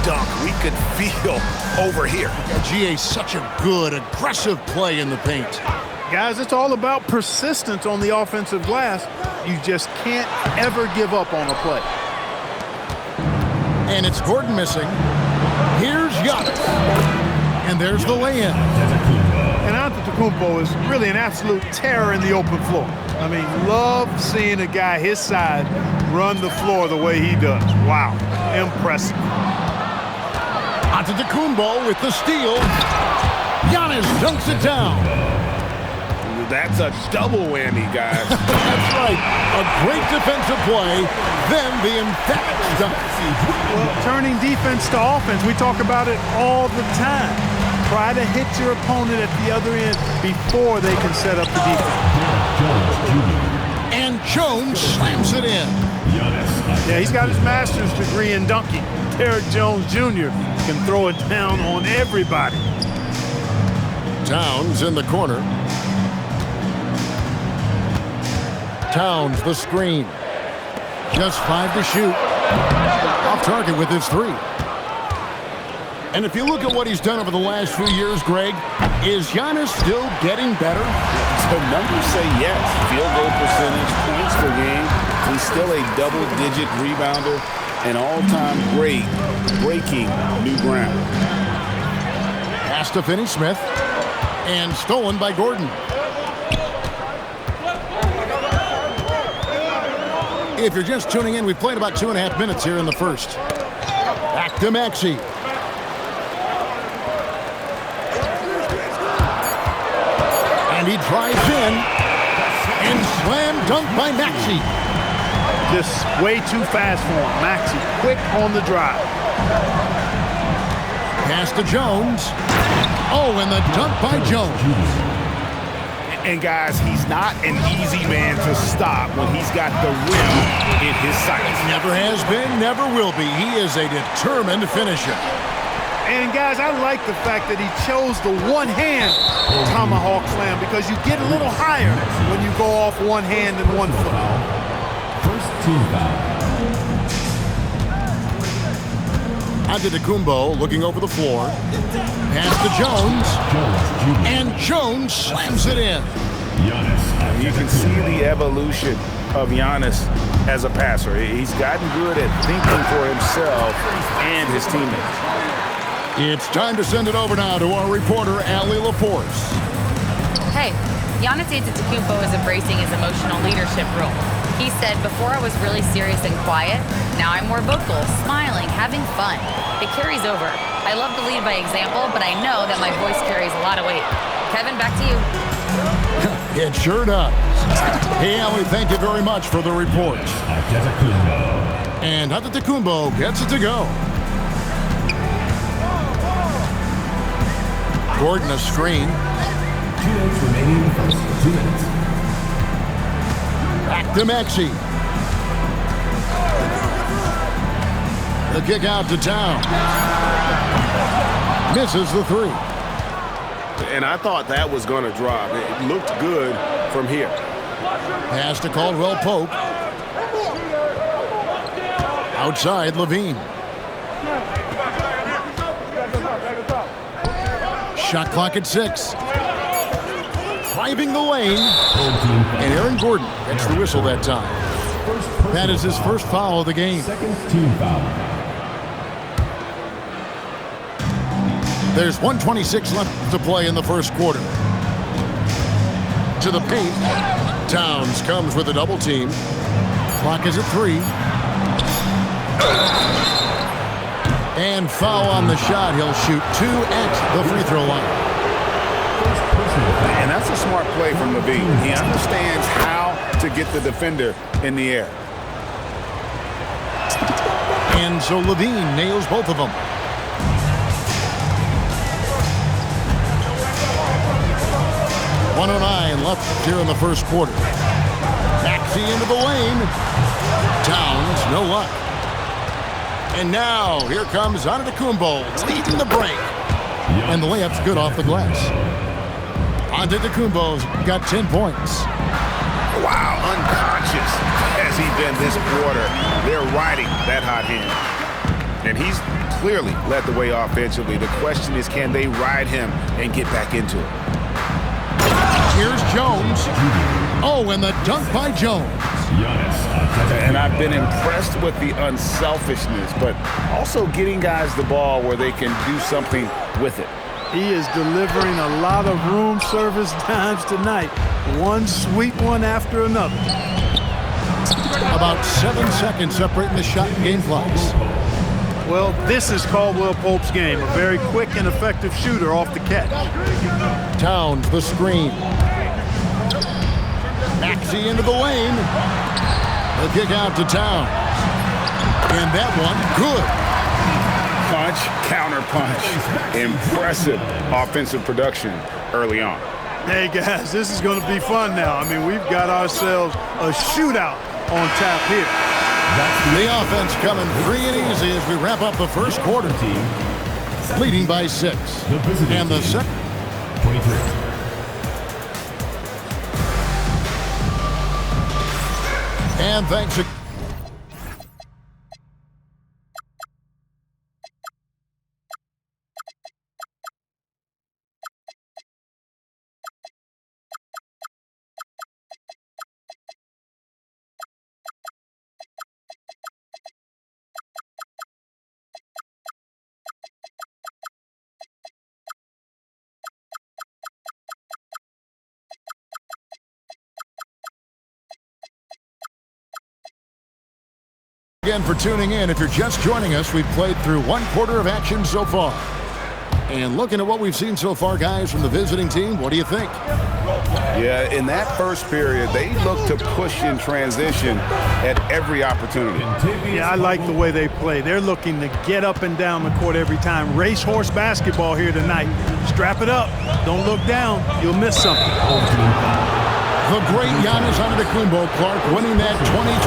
dunk we could feel over here. Yeah, GA's such a good, aggressive play in the paint. Guys, it's all about persistence on the offensive glass. You just can't ever give up on a play. And it's Gordon missing. Here's Giannis. And there's the lay-in. And Antetokounmpo is really an absolute terror in the open floor. I mean, love seeing a guy his size run the floor the way he does. Wow, impressive. Antetokounmpo with the steal. Giannis dunks it down. That's a double whammy, guys. That's right. A great defensive play, then the emphatic dunk. Well, turning defense to offense, we talk about it all the time. Try to hit your opponent at the other end before they can set up the defense. And Jones slams it in. Yeah, he's got his master's degree in dunking. Derrick Jones Jr. can throw it down on everybody. Towns in the corner. Towns the screen. Just 5 to shoot. Off target with his 3. And if you look at what he's done over the last few years, Greg, is Giannis still getting better? The numbers say yes. Field goal percentage, points per game. He's still a double-digit rebounder, an all-time great, breaking new ground. Pass to Finney-Smith. And stolen by Gordon. If you're just tuning in, we've played about 2.5 minutes here in the first. Back to Maxey. And he drives in. And slam dunk by Maxey. Just way too fast for him. Maxey, quick on the drive. Pass to Jones. Oh, and the dunk by Jones. And guys, he's not an easy man to stop when he's got the rim in his sights. Never has been, never will be. He is a determined finisher. And guys, I like the fact that he chose the one-hand tomahawk slam because you get a little higher when you go off one hand and one foot. First team foul. Antetokounmpo looking over the floor. Pass to Jones. And Jones slams it in. You can see the evolution of Giannis as a passer. He's gotten good at thinking for himself and his teammates. It's time to send it over now to our reporter, Allie LaForce. Hey, Giannis Antetokounmpo is embracing his emotional leadership role. He said, before I was really serious and quiet, now I'm more vocal, smiling, having fun. It carries over. I love to lead by example, but I know that my voice carries a lot of weight. Kevin, back to you. It sure does. Hey, Allie, thank you very much for the report. And Antetokounmpo gets it to go. Gordon a screen. 2 minutes remaining in the first. 2 minutes. Back to Maxey. The kick out to Town. Misses the 3. And I thought that was going to drop. It looked good from here. Pass to Caldwell Pope. Outside Levine. Shot clock at 6. Driving the lane. And Aaron Gordon gets the whistle that time. That is his first foul of the game. Second team foul. There's 1:26 left to play in the first quarter. To the paint. Towns comes with a double team. Clock is at 3. And foul on the shot. He'll shoot 2 at the free throw line. And that's a smart play from Levine. He understands how to get the defender in the air. And so Levine nails both of them. .109 left here in the first quarter. Maxey into the lane. Towns, no luck. And now, here comes Antetokounmpo leading the break. And the layup's good off the glass. Antetokounmpo's got 10 points. Wow, unconscious has he been this quarter. They're riding that hot hand. And he's clearly led the way offensively. The question is, can they ride him and get back into it? Here's Jones. Oh, and the dunk by Jones. And I've been impressed with the unselfishness, but also getting guys the ball where they can do something with it. He is delivering a lot of room service dimes tonight. One sweet one after another. About 7 seconds separating the shot and game clocks. Well, this is Caldwell Pope's game. A very quick and effective shooter off the catch. Towns, the screen. Maxey into the lane. The kick out to Towns. And that one, good. Punch, counter punch. Impressive offensive production early on. Hey, guys, this is going to be fun now. I mean, we've got ourselves a shootout on tap here. The offense coming free and easy as we wrap up the first quarter. Leading by 6. And the second. 23. And thanks. Again for tuning in. If you're just joining us, we've played through 1 quarter of action so far. And looking at what we've seen so far, guys, from the visiting team, what do you think? Yeah, in that first period, they looked to push in transition at every opportunity. Yeah, I like the way they play. They're looking to get up and down the court every time. Racehorse basketball here tonight. Strap it up. Don't look down. You'll miss something. The great Giannis Antetokounmpo, Clark, winning that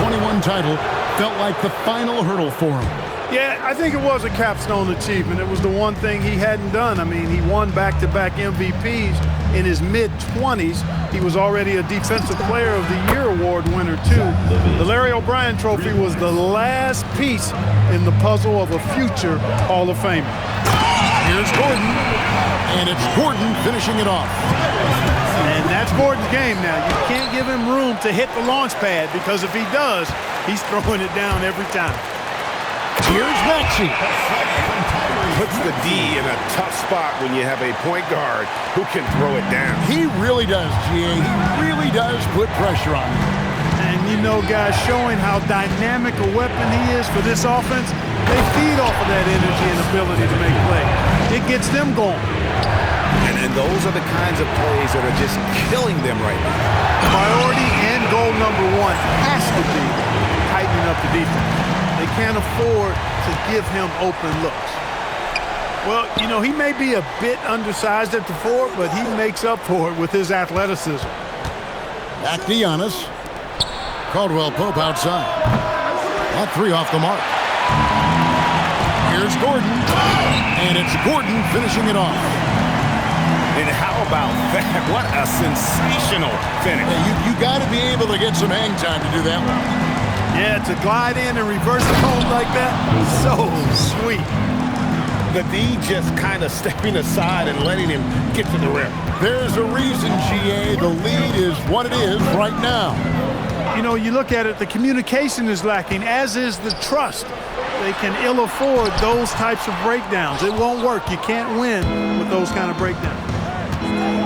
2021 title felt like the final hurdle for him. Yeah, I think it was a capstone achievement. It was the one thing he hadn't done. I mean, he won back-to-back MVPs in his mid-20s. He was already a Defensive Player of the Year award winner, too. The Larry O'Brien Trophy was the last piece in the puzzle of a future Hall of Famer. Here's Gordon, and it's Gordon finishing it off. And that's Gordon's game now. You can't give him room to hit the launch pad because if he does, he's throwing it down every time. Here's Maxey. Puts the D in a tough spot when you have a point guard who can throw it down. He really does, GA. He really does put pressure on him. And you know, guys, showing how dynamic a weapon he is for this offense, they feed off of that energy and ability to make plays. It gets them going. And those are the kinds of plays that are just killing them right now. Priority and goal number 1 has to be tightening up the defense. They can't afford to give him open looks. Well, you know, he may be a bit undersized at the 4, but he makes up for it with his athleticism. Back to Giannis. Caldwell Pope outside. That 3 off the mark. Here's Gordon. And it's Gordon finishing it off. And how about that? What a sensational finish. Yeah, you got to be able to get some hang time to do that one. Yeah, to glide in and reverse the home like that, so sweet. The D just kind of stepping aside and letting him get to the rim. There's a reason, GA. The lead is what it is right now. You know, you look at it, the communication is lacking, as is the trust. They can ill afford those types of breakdowns. It won't work. You can't win with those kind of breakdowns.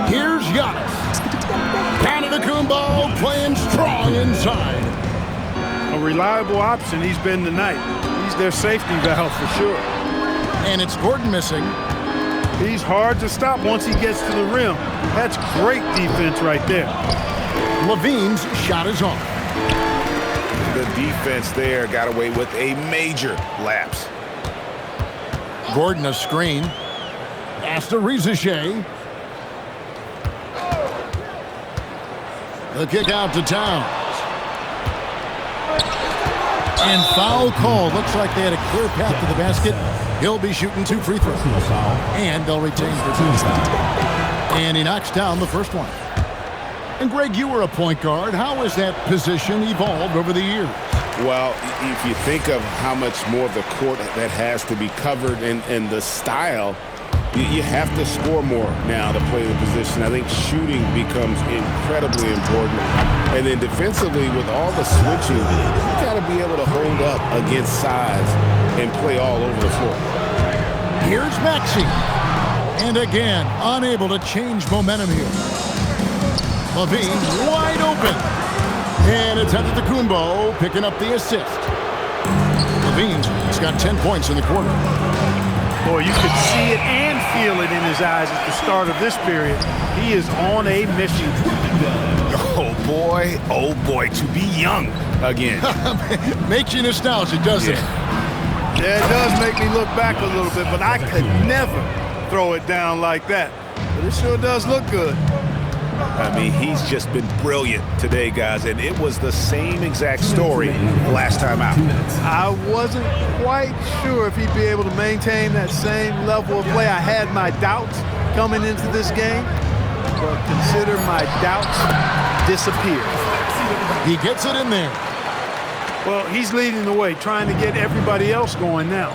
Here's Giannis. Antetokounmpo playing strong inside. A reliable option he's been tonight. He's their safety valve for sure. And it's Gordon missing. He's hard to stop once he gets to the rim. That's great defense right there. Levine's shot is on. The defense there got away with a major lapse. Gordon a screen. Pass to Rizachet. The kick out to Towns. And foul call. Looks like they had a clear path to the basket. He'll be shooting 2 free throws. And they'll retain for 2. And he knocks down the first one. And Greg, you were a point guard. How has that position evolved over the years? Well, if you think of how much more of the court that has to be covered and the style, you have to score more now to play the position. I think shooting becomes incredibly important. And then defensively, with all the switching, you got to be able to hold up against size and play all over the floor. Here's Maxey. And again, unable to change momentum here. Levine wide open. And it's Antetokounmpo picking up the assist. Levine's got 10 points in the quarter. Boy, you could see it and feel it in his eyes at the start of this period. He is on a mission. Oh boy, to be young again. Makes you nostalgic, doesn't it? Yeah, it does make me look back a little bit, but I could never throw it down like that. But it sure does look good. I mean, he's just been brilliant today, guys, and it was the same exact story last time out. I wasn't quite sure if he'd be able to maintain that same level of play. I had my doubts coming into this game, but consider my doubts disappeared. He gets it in there. Well, he's leading the way, trying to get everybody else going now.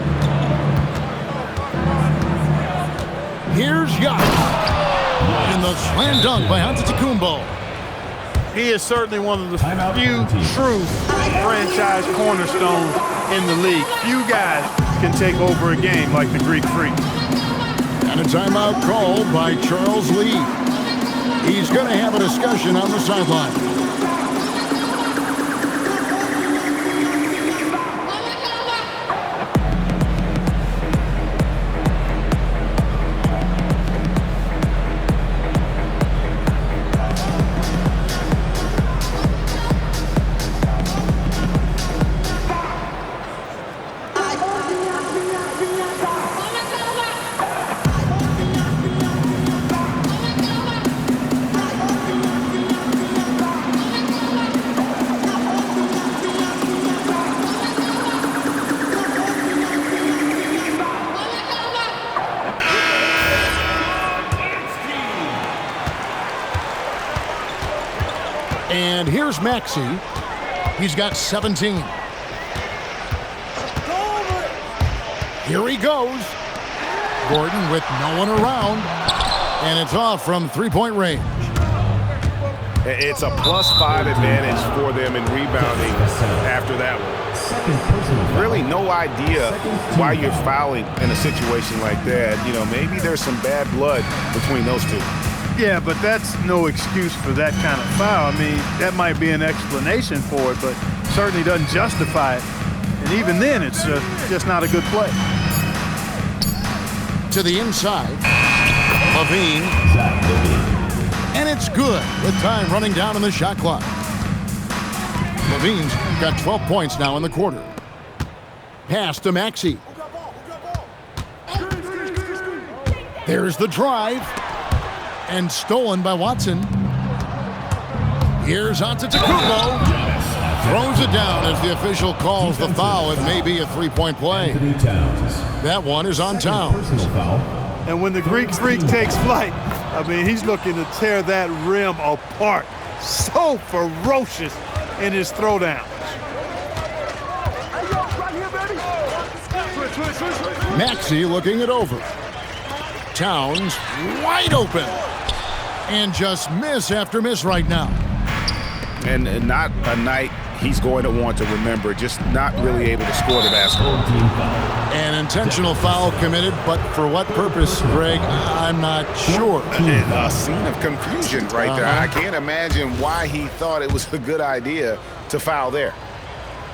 Here's Giannis. And the slam dunk by Antetokounmpo. He is certainly one of the few true franchise cornerstones in the league. Few guys can take over a game like the Greek Freak. And a timeout called by Charles Lee. He's going to have a discussion on the sideline. And here's Maxey. He's got 17. Here he goes. Gordon with no one around. And it's off from three-point range. It's a +5 advantage for them in rebounding after that one. Really no idea why you're fouling in a situation like that. You know, maybe there's some bad blood between those two. Yeah, but that's no excuse for that kind of foul. I mean, that might be an explanation for it, but certainly doesn't justify it. And even then, it's just not a good play. To the inside. Levine. And it's good with time running down on the shot clock. Levine's got 12 points now in the quarter. Pass to Maxey. There's the drive. And stolen by Watson. Here's Antetokounmpo. Throws it down as the official calls the foul. It may be a three-point play. That one is on Towns. And when the Greek Freak takes flight, I mean, he's looking to tear that rim apart. So ferocious in his throwdowns. Maxey looking it over. Towns wide open. And just miss after miss right now. And not a night he's going to want to remember, just not really able to score the basketball. An intentional foul committed, but for what purpose, Greg, I'm not sure. And a scene of confusion right there. I can't imagine why he thought it was a good idea to foul there.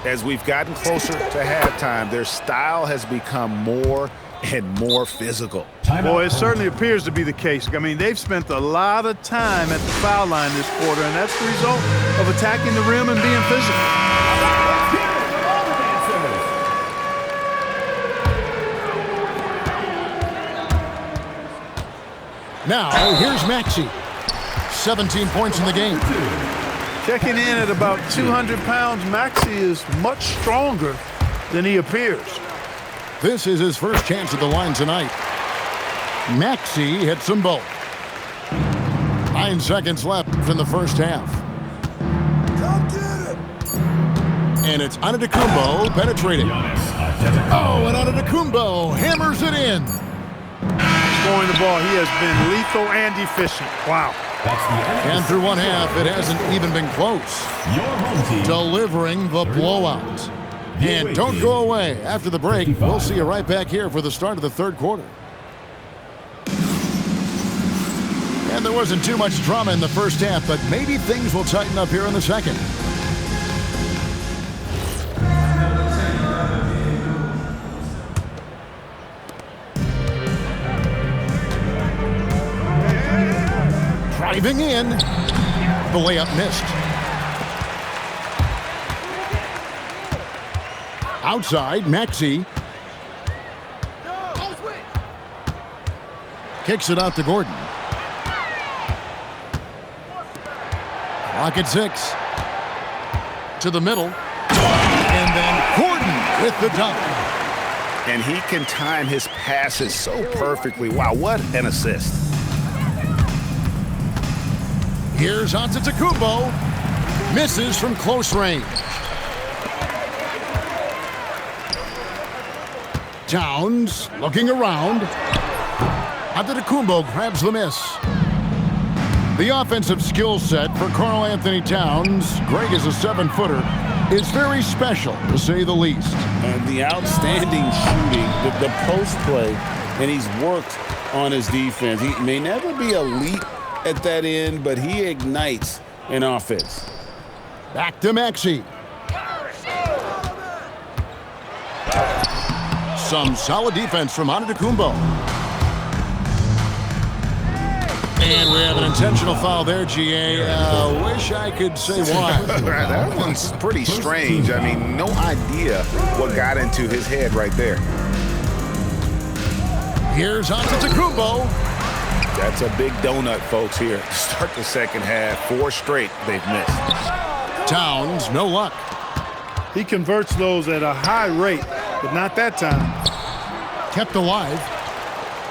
As we've gotten closer to halftime, their style has become more and more physical. Boy, it certainly appears to be the case. I mean, they've spent a lot of time at the foul line this quarter, and that's the result of attacking the rim and being physical. Now, here's Maxey. 17 points in the game. Checking in at about 200 pounds, Maxey is much stronger than he appears. This is his first chance at the line tonight. Maxey hits them both. 9 seconds left in the first half. And it's Antetokounmpo penetrating. Oh, and Antetokounmpo hammers it in. Scoring the ball, he has been lethal and efficient. Wow. And through one half, it hasn't even been close. Your home team. Delivering the blowout. And don't go away. After the break, we'll see you right back here for the start of the third quarter. And there wasn't too much drama in the first half, but maybe things will tighten up here in the second. Driving in. The layup missed. Outside, Maxey. Kicks it out to Gordon. Clock at 6. To the middle. And then Gordon with the dunk. And he can time his passes so perfectly. Wow, what an assist. Here's Antetokounmpo. Misses from close range. Towns looking around. Antetokounmpo grabs the miss. The offensive skill set for Karl Anthony Towns, Greg is a 7-footer, is very special, to say the least. And the outstanding shooting, the post play, and he's worked on his defense. He may never be elite at that end, but he ignites an offense. Back to Maxey. Some solid defense from Antetokounmpo. And we have an intentional foul there, GA. Wish I could say why. That one's pretty strange. I mean, no idea what got into his head right there. Here's Antetokounmpo. That's a big donut, folks, here. Start the second half. 4 straight they've missed. Towns, no luck. He converts those at a high rate, but not that time. Kept alive.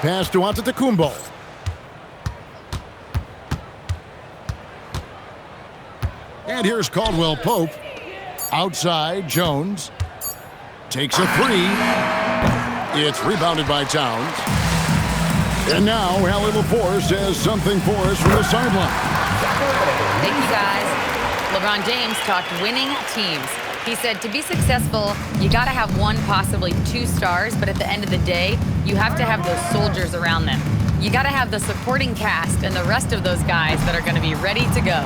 Pass to Antetokounmpo. And here's Caldwell Pope. Outside, Jones. Takes a 3. It's rebounded by Towns. And now, Allie LaForce has something for us from the sideline. Thank you, guys. LeBron James talked winning teams. He said to be successful, you got to have 1, possibly 2 stars, but at the end of the day, you have to have those soldiers around them. You got to have the supporting cast and the rest of those guys that are going to be ready to go.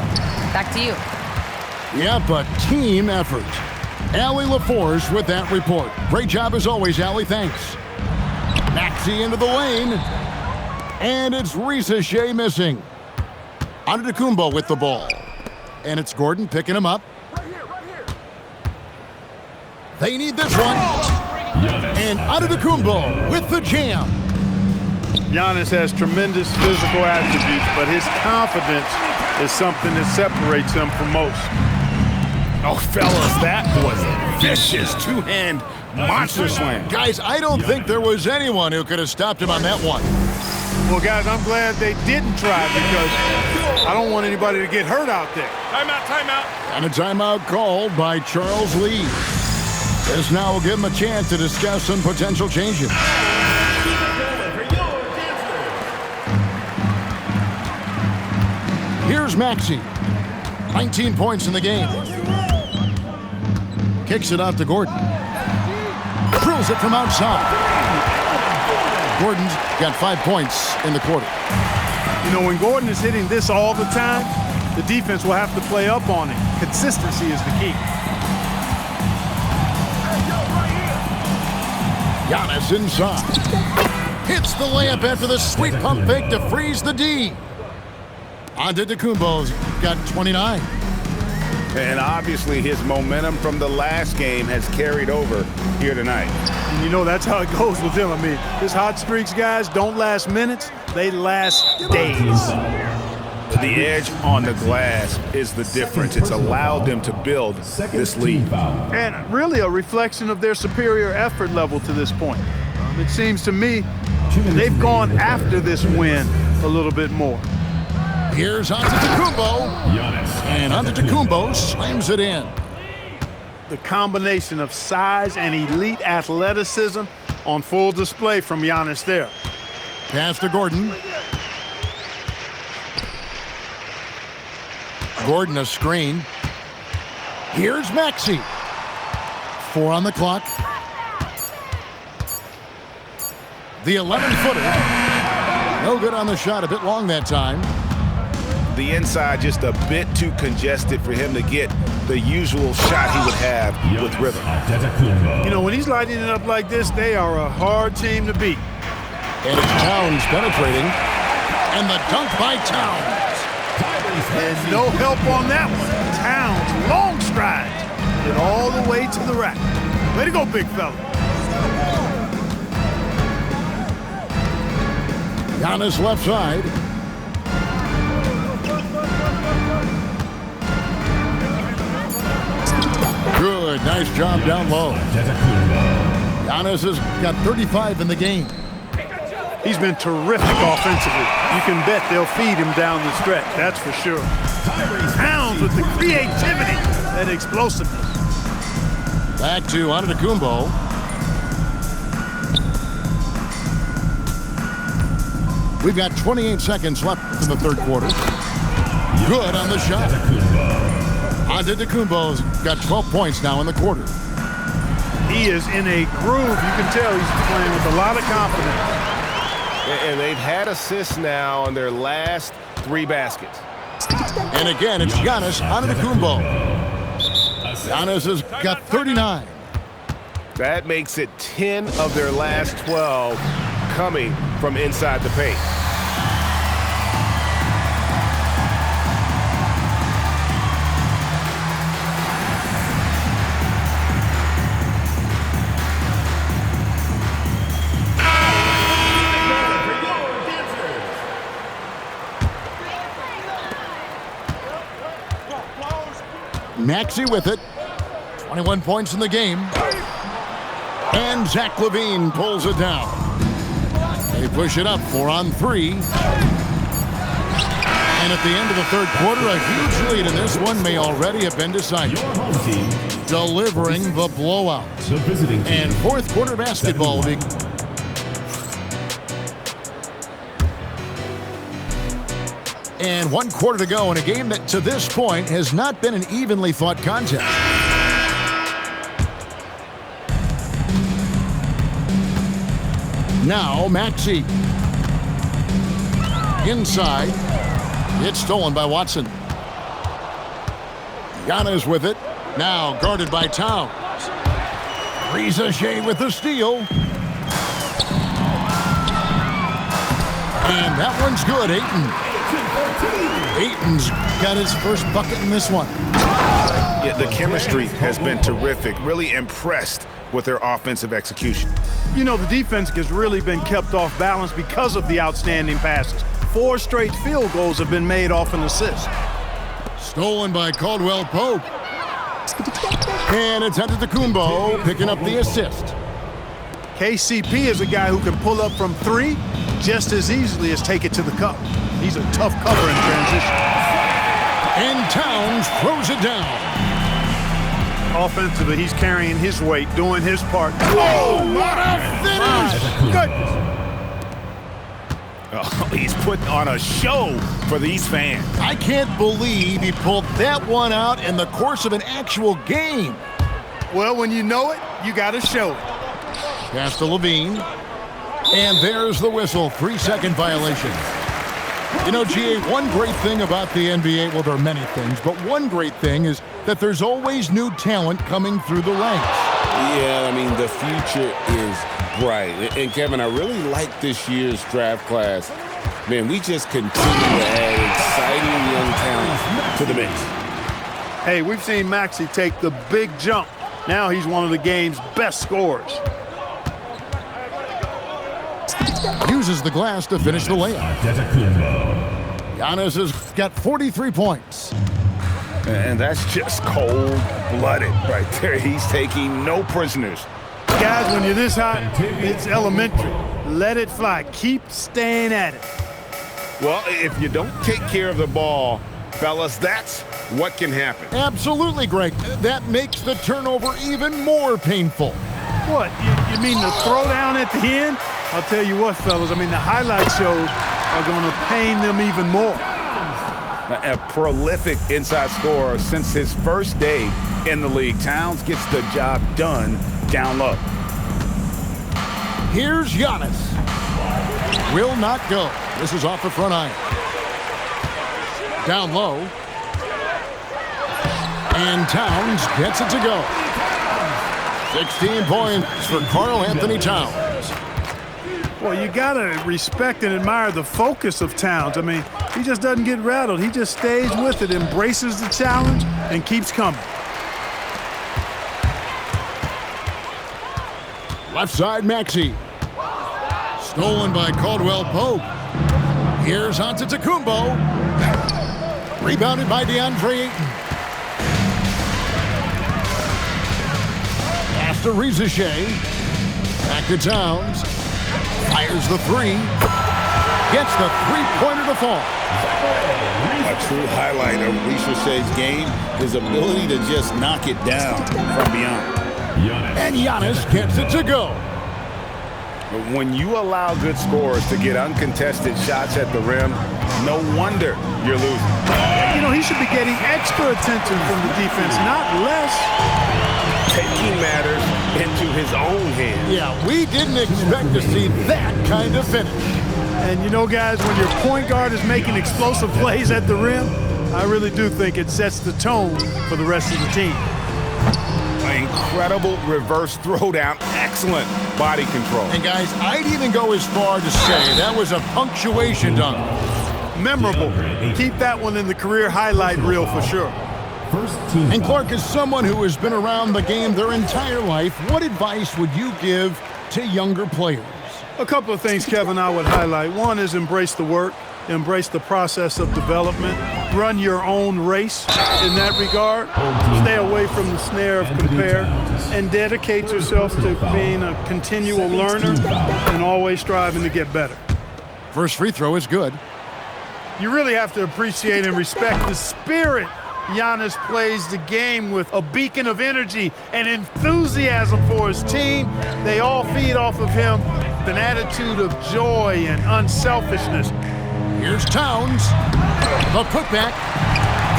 Back to you. Yep, a team effort. Allie LaForce with that report. Great job as always, Allie. Thanks. Maxey into the lane. And it's Ricochet missing. Antetokounmpo with the ball. And it's Gordon picking him up. They need this one. And Antetokounmpo with the jam. Giannis has tremendous physical attributes, but his confidence is something that separates him from most. Oh, fellas, that was a vicious 2-hand monster slam. Guys, I don't think there was anyone who could have stopped him on that one. Well, guys, I'm glad they didn't try because I don't want anybody to get hurt out there. Timeout, timeout. And a timeout called by Charles Lee. This now will give him a chance to discuss some potential changes. Here's Maxey. 19 points in the game. Kicks it out to Gordon. Drills it from outside. Gordon's got 5 points in the quarter. You know, when Gordon is hitting this all the time, the defense will have to play up on it. Consistency is the key. Giannis inside. Hits the layup after the sweet pump fake to freeze the D. Antetokounmpo's got 29. And obviously his momentum from the last game has carried over here tonight. And you know, that's how it goes with him. I mean, his hot streaks, guys, don't last minutes. They last days. The edge on the glass is the difference. It's allowed them to build this lead. And really a reflection of their superior effort level to this point. It seems to me they've gone after this win a little bit more. Here's Antetokounmpo. And Antetokounmpo slams it in. The combination of size and elite athleticism on full display from Giannis there. Pass to Gordon. Gordon a screen. Here's Maxey. 4 on the clock. The 11-footer. No good on the shot. A bit long that time. The inside just a bit too congested for him to get the usual shot he would have with rhythm. You know, when he's lighting it up like this, they are a hard team to beat. And it's Towns penetrating. And the dunk by Towns. And no help on that one. Towns, long stride. Get all the way to the rack. Way to go, big fella. Giannis left side. Good, nice job down low. Giannis has got 35 in the game. He's been terrific offensively. You can bet they'll feed him down the stretch, that's for sure. Towns with the creativity and explosiveness. Back to Antetokounmpo. We've got 28 seconds left in the third quarter. Good on the shot. Antetokounmpo's got 12 points now in the quarter. He is in a groove. You can tell he's playing with a lot of confidence. And they've had assists now on their last 3 baskets. And again, it's Giannis Antetokounmpo. Giannis has got 39. That makes it 10 of their last 12 coming from inside the paint. Maxey with it. 21 points in the game. And Zach LaVine pulls it down. They push it up 4 on 3. And at the end of the third quarter, a huge lead in this one may already have been decided. Delivering the blowout. And fourth quarter basketball will be... And 1 quarter to go in a game that to this point has not been an evenly fought contest. Now Maxey. Inside. It's stolen by Watson. Giannis with it. Now guarded by Towns. Riza with the steal. And that one's good, Ayton. Ayton's got his first bucket in this one. Yeah, the chemistry has been terrific. Really impressed with their offensive execution. You know, the defense has really been kept off balance because of the outstanding passes. 4 straight field goals have been made off an assist. Stolen by Caldwell Pope. And it's Antetokounmpo picking up the assist. KCP is a guy who can pull up from 3 just as easily as take it to the cup. He's a tough cover in transition. And Towns throws it down. Offensively, he's carrying his weight, doing his part. Oh, what a finish! Goodness. Oh, he's putting on a show for these fans. I can't believe he pulled that one out in the course of an actual game. Well, when you know it, you got to show it. Pass to LaVine. And there's the whistle. 3-second violation. You know, GA, one great thing about the NBA, well, there are many things, but one great thing is that there's always new talent coming through the ranks. Yeah, I mean, the future is bright. And Kevin, I really like this year's draft class. Man, we just continue to add exciting young talent to the mix. Hey, we've seen Maxey take the big jump. Now he's one of the game's best scorers. Uses the glass to finish the layup. Giannis has got 43 points. And that's just cold-blooded right there. He's taking no prisoners. Guys, when you're this hot, it's elementary. Let it fly. Keep staying at it. Well, if you don't take care of the ball, fellas, that's what can happen. Absolutely, Greg. That makes the turnover even more painful. What, you mean the throwdown at the end? I'll tell you what, fellas, I mean, the highlight shows are going to pain them even more. A prolific inside scorer since his first day in the league. Towns gets the job done down low. Here's Giannis. Will not go. This is off the front iron. Down low. And Towns gets it to go. 16 points for Karl Anthony Towns. Well, you got to respect and admire the focus of Towns. I mean, he just doesn't get rattled. He just stays with it, embraces the challenge, and keeps coming. Left side, Maxey. Stolen by Caldwell Pope. Here's Antetokounmpo. Rebounded by DeAndre Ayton. Pass to Rizachet. Back to Towns. Fires the three. Gets the three-pointer to fall. A true highlight of Richard's game, his ability to just knock it down from beyond. And Giannis gets it to go. But when you allow good scorers to get uncontested shots at the rim, no wonder you're losing. You know, he should be getting extra attention from the defense, not less. Taking matters into his own hands. Yeah, we didn't expect to see that kind of finish. And you know, guys, when your point guard is making explosive plays at the rim, I really do think it sets the tone for the rest of the team. Incredible reverse throwdown. Excellent body control. And guys, I'd even go as far to say that was a punctuation dunk. Memorable. Keep that one in the career highlight reel for sure. And Clark, as someone who has been around the game their entire life, what advice would you give to younger players? A couple of things, Kevin, I would highlight. One is embrace the work, embrace the process of development, run your own race in that regard, stay away from the snare of compare, and dedicate yourself to being a continual learner and always striving to get better. First free throw is good. You really have to appreciate and respect the spirit Giannis plays the game with, a beacon of energy and enthusiasm for his team. They all feed off of him, an attitude of joy and unselfishness. Here's Towns. The putback.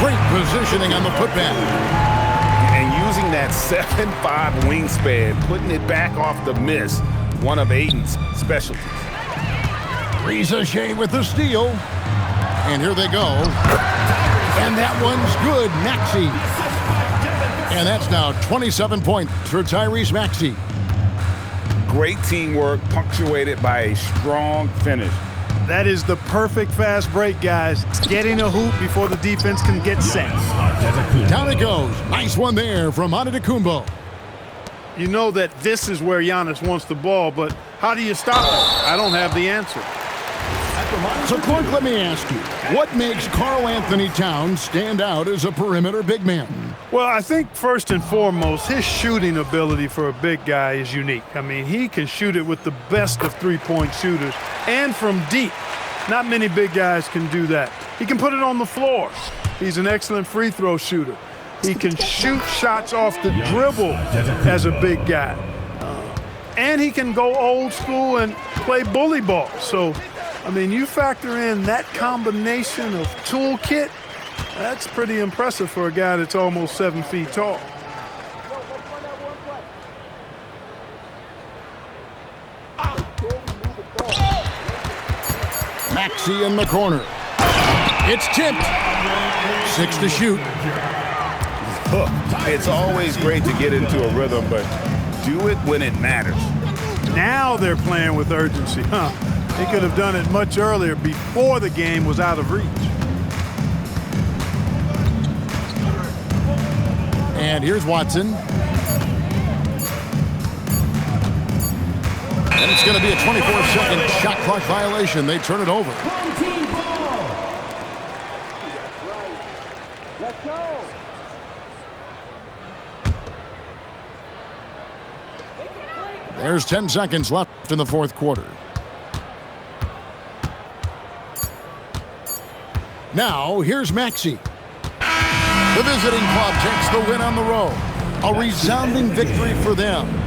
Great positioning on the putback. And using that 7'5" wingspan, putting it back off the miss, one of Ayton's specialties. Rizachet with the steal. And here they go. And that one's good, Maxey. And that's now 27 points for Tyrese Maxey. Great teamwork, punctuated by a strong finish. That is the perfect fast break, guys. Getting a hoop before the defense can get set. Down it goes. Nice one there from Antetokounmpo. You know that this is where Giannis wants the ball, but how do you stop it? I don't have the answer. So, Clark, let me ask you, what makes Karl Anthony Towns stand out as a perimeter big man? Well, I think first and foremost, his shooting ability for a big guy is unique. I mean, he can shoot it with the best of three-point shooters and from deep. Not many big guys can do that. He can put it on the floor. He's an excellent free throw shooter. He can shoot shots off the dribble as a big guy. And he can go old school and play bully ball. So, I mean, you factor in that combination of toolkit, that's pretty impressive for a guy that's almost 7 feet tall. Maxey in the corner. It's tipped. 6 to shoot. It's always great to get into a rhythm, but do it when it matters. Now they're playing with urgency, huh? They could have done it much earlier, before the game was out of reach. And here's Watson. And it's going to be a 24-second shot clock violation. They turn it over. There's 10 seconds left in the fourth quarter. Now, here's Maxey. The visiting club takes the win on the road. A resounding victory for them.